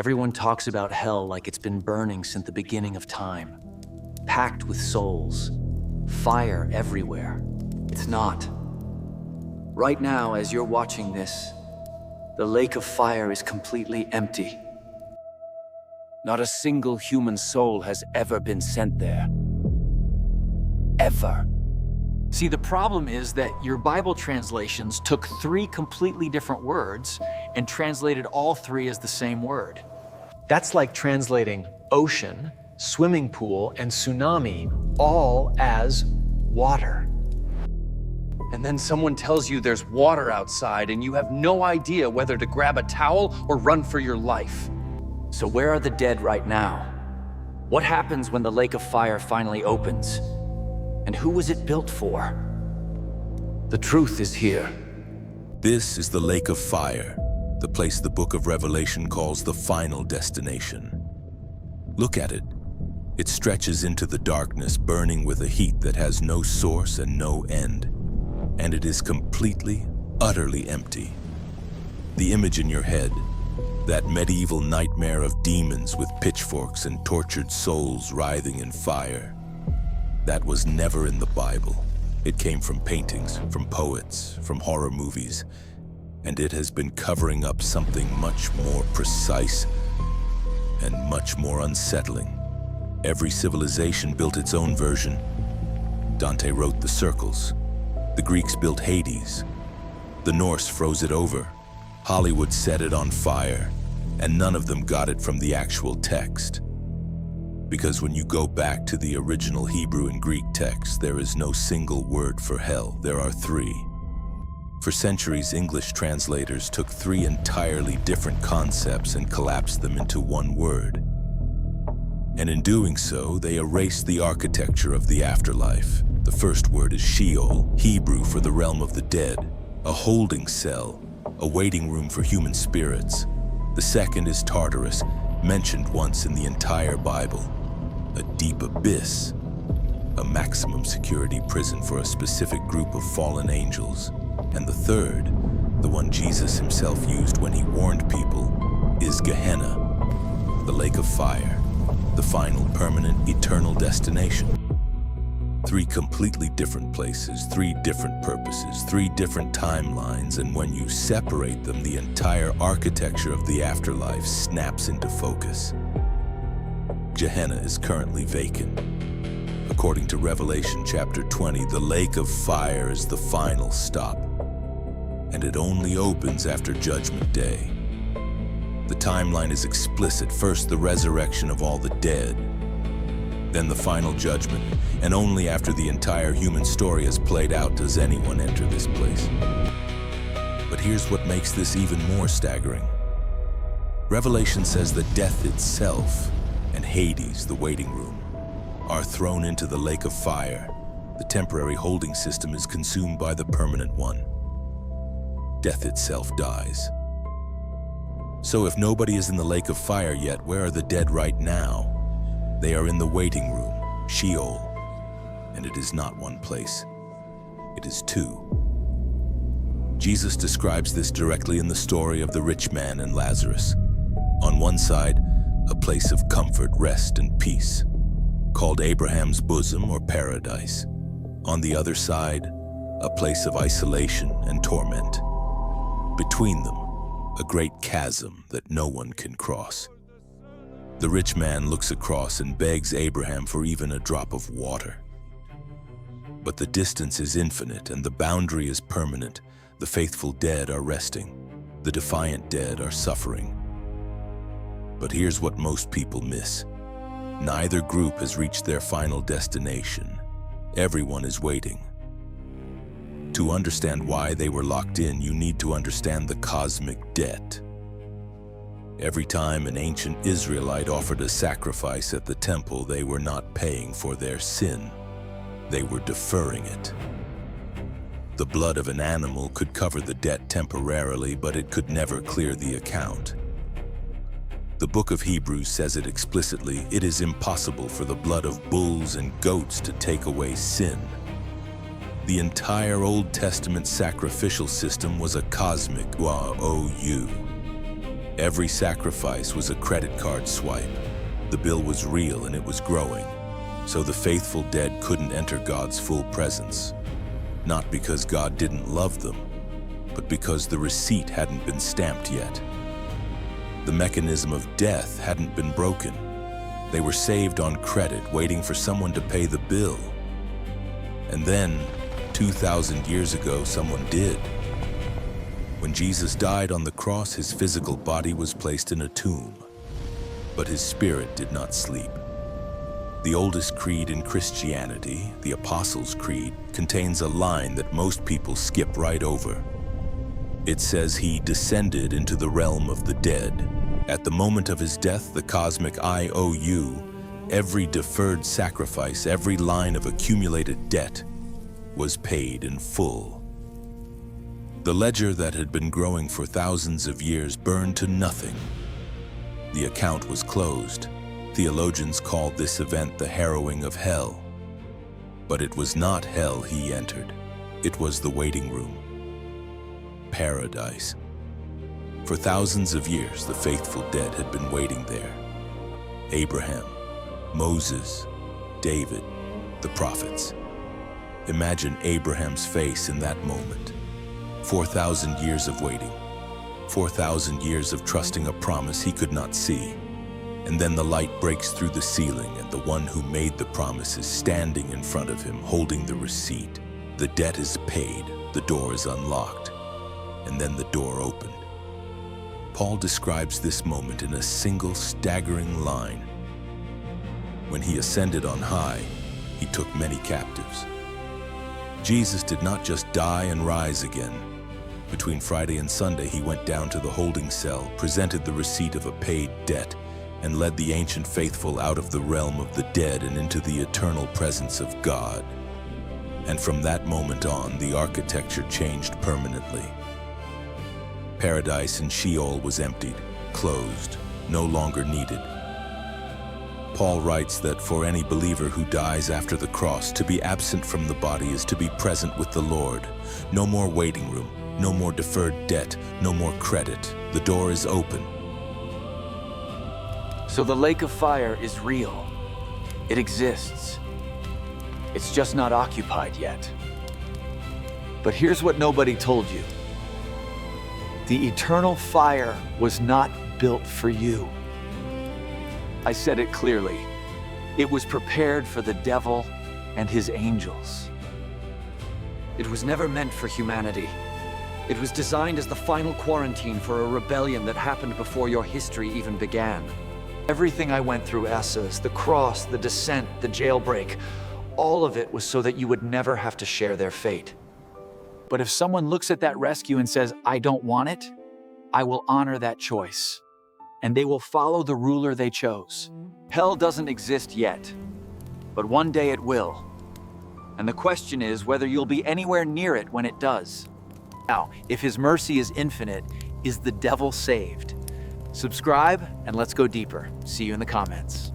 Everyone talks about hell like it's been burning since the beginning of time, packed with souls, fire everywhere. It's not. Right now, as you're watching this, the lake of fire is completely empty. Not a single human soul has ever been sent there. Ever. See, the problem is that your Bible translations took 3 completely different words and translated all 3 as the same word. That's like translating ocean, swimming pool, and tsunami all as water. And then someone tells you there's water outside and you have no idea whether to grab a towel or run for your life. So where are the dead right now? What happens when the lake of fire finally opens? And who was it built for? The truth is here. This is the lake of fire, the place the book of Revelation calls the final destination. Look at it. It stretches into the darkness, burning with a heat that has no source and no end. And it is completely, utterly empty. The image in your head, that medieval nightmare of demons with pitchforks and tortured souls writhing in fire, that was never in the Bible. It came from paintings, from poets, from horror movies, and it has been covering up something much more precise and much more unsettling. Every civilization built its own version. Dante wrote the circles. The Greeks built Hades. The Norse froze it over. Hollywood set it on fire, and none of them got it from the actual text. Because when you go back to the original Hebrew and Greek text, there is no single word for hell. There are 3. For centuries, English translators took 3 entirely different concepts and collapsed them into one word. And in doing so, they erased the architecture of the afterlife. The first word is Sheol, Hebrew for the realm of the dead, a holding cell, a waiting room for human spirits. The second is Tartarus, mentioned once in the entire Bible, a deep abyss, a maximum security prison for a specific group of fallen angels. And the third, the one Jesus himself used when he warned people, is Gehenna, the lake of fire, the final permanent eternal destination. 3 completely different places, 3 different purposes, 3 different timelines, and when you separate them, the entire architecture of the afterlife snaps into focus. Gehenna is currently vacant. According to Revelation chapter 20, the lake of fire is the final stop, and it only opens after Judgment Day. The timeline is explicit. First, the resurrection of all the dead, then the final judgment, and only after the entire human story has played out does anyone enter this place. But here's what makes this even more staggering. Revelation says that death itself and Hades, the waiting room, are thrown into the lake of fire. The temporary holding system is consumed by the permanent one. Death itself dies. So if nobody is in the lake of fire yet, where are the dead right now? They are in the waiting room, Sheol, and it is not one place, it is 2. Jesus describes this directly in the story of the rich man and Lazarus. On one side, a place of comfort, rest, and peace, called Abraham's bosom or paradise. On the other side, a place of isolation and torment. Between them, a great chasm that no one can cross. The rich man looks across and begs Abraham for even a drop of water. But the distance is infinite and the boundary is permanent. The faithful dead are resting. The defiant dead are suffering. But here's what most people miss. Neither group has reached their final destination. Everyone is waiting. To understand why they were locked in, you need to understand the cosmic debt. Every time an ancient Israelite offered a sacrifice at the temple, they were not paying for their sin. They were deferring it. The blood of an animal could cover the debt temporarily, but it could never clear the account. The book of Hebrews says it explicitly: it is impossible for the blood of bulls and goats to take away sin. The entire Old Testament sacrificial system was a cosmic OU. Every sacrifice was a credit card swipe. The bill was real and it was growing. So the faithful dead couldn't enter God's full presence. Not because God didn't love them, but because the receipt hadn't been stamped yet. The mechanism of death hadn't been broken. They were saved on credit, waiting for someone to pay the bill. And then, 2,000 years ago, someone did. When Jesus died on the cross, his physical body was placed in a tomb, but his spirit did not sleep. The oldest creed in Christianity, the Apostles' Creed, contains a line that most people skip right over. It says he descended into the realm of the dead. At the moment of his death, the cosmic IOU, every deferred sacrifice, every line of accumulated debt, was paid in full. The ledger that had been growing for thousands of years burned to nothing. The account was closed. Theologians called this event the harrowing of hell. But it was not hell he entered. It was the waiting room. Paradise. For thousands of years, the faithful dead had been waiting there. Abraham, Moses, David, the prophets. Imagine Abraham's face in that moment. 4,000 years of waiting. 4,000 years of trusting a promise he could not see. And then the light breaks through the ceiling and the one who made the promise is standing in front of him, holding the receipt. The debt is paid, the door is unlocked, and then the door opened. Paul describes this moment in a single staggering line. When he ascended on high, he took many captives. Jesus did not just die and rise again. Between Friday and Sunday, he went down to the holding cell, presented the receipt of a paid debt, and led the ancient faithful out of the realm of the dead and into the eternal presence of God. And from that moment on, the architecture changed permanently. Paradise in Sheol was emptied, closed, no longer needed. Paul writes that for any believer who dies after the cross, to be absent from the body is to be present with the Lord. No more waiting room, no more deferred debt, no more credit. The door is open. So the lake of fire is real. It exists. It's just not occupied yet. But here's what nobody told you. The eternal fire was not built for you. I said it clearly. It was prepared for the devil and his angels. It was never meant for humanity. It was designed as the final quarantine for a rebellion that happened before your history even began. Everything I went through, Esses, the cross, the descent, the jailbreak, all of it was so that you would never have to share their fate. But if someone looks at that rescue and says, I don't want it, I will honor that choice. And they will follow the ruler they chose. Hell doesn't exist yet, but one day it will. And the question is whether you'll be anywhere near it when it does. Now, if his mercy is infinite, is the devil saved? Subscribe and let's go deeper. See you in the comments.